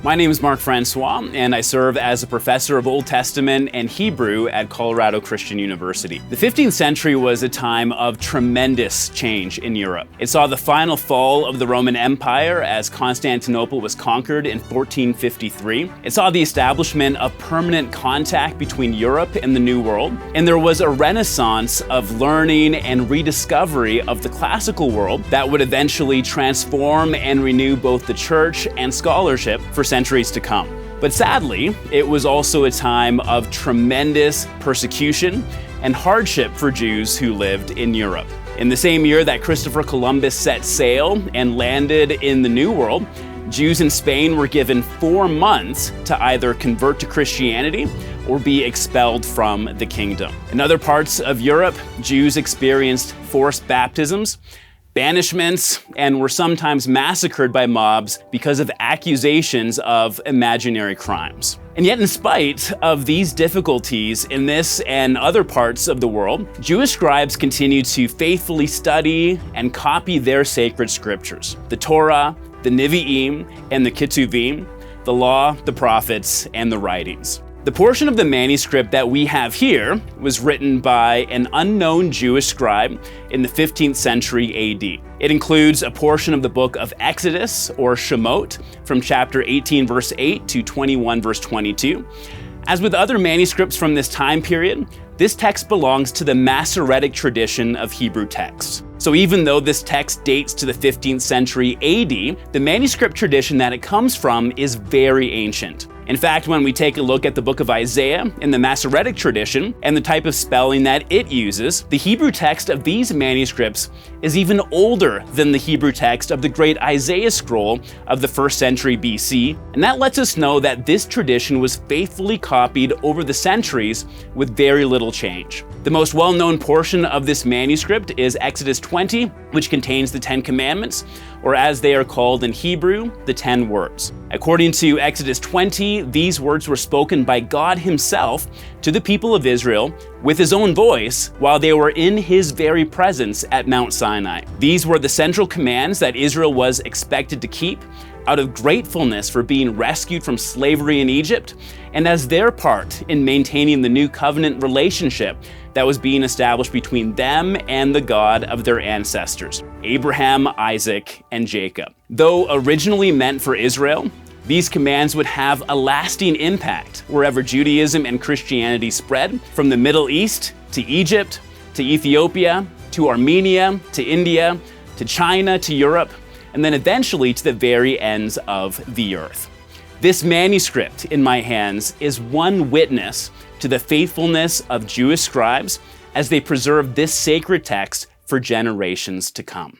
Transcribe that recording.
My name is Francois, and I serve as a professor of Old Testament and Hebrew at Colorado Christian University. The 15th century was a time of tremendous change in Europe. It saw the final fall of the Roman Empire as Constantinople was conquered in 1453. It saw the establishment of permanent contact between Europe and the New World, and there was a renaissance of learning and rediscovery of the classical world that would eventually transform and renew both the church and scholarship for centuries to come. But sadly, it was also a time of tremendous persecution and hardship for Jews who lived in Europe. In the same year that Christopher Columbus set sail and landed in the New World, Jews in Spain were given 4 months to either convert to Christianity or be expelled from the kingdom. In other parts of Europe, Jews experienced forced baptisms, banishments, and were sometimes massacred by mobs because of accusations of imaginary crimes. And yet, in spite of these difficulties in this and other parts of the world, Jewish scribes continued to faithfully study and copy their sacred scriptures, the Torah, the Nevi'im, and the Ketuvim, the law, the prophets, and the writings. The portion of the manuscript that we have here was written by an unknown Jewish scribe in the 15th century AD. It includes a portion of the book of Exodus, or Shemot, from chapter 18 verse 8 to 21 verse 22. As with other manuscripts from this time period, this text belongs to the Masoretic tradition of Hebrew texts. So even though this text dates to the 15th century AD, the manuscript tradition that it comes from is very ancient. In fact, when we take a look at the book of Isaiah in the Masoretic tradition and the type of spelling that it uses, the Hebrew text of these manuscripts is even older than the Hebrew text of the great Isaiah scroll of the 1st century BC, and that lets us know that this tradition was faithfully copied over the centuries with very little change. The most well-known portion of this manuscript is Exodus 20, which contains the 10 Commandments, or as they are called in Hebrew, the 10 words. According to Exodus 20, these words were spoken by God himself to the people of Israel with his own voice while they were in his very presence at Mount Sinai. These were the central commands that Israel was expected to keep out of gratefulness for being rescued from slavery in Egypt, and as their part in maintaining the new covenant relationship that was being established between them and the God of their ancestors, Abraham, Isaac, and Jacob. Though originally meant for Israel, these commands would have a lasting impact wherever Judaism and Christianity spread, from the Middle East to Egypt, to Ethiopia, to Armenia, to India, to China, to Europe, and then eventually to the very ends of the earth. This manuscript in my hands is one witness to the faithfulness of Jewish scribes as they preserve this sacred text for generations to come.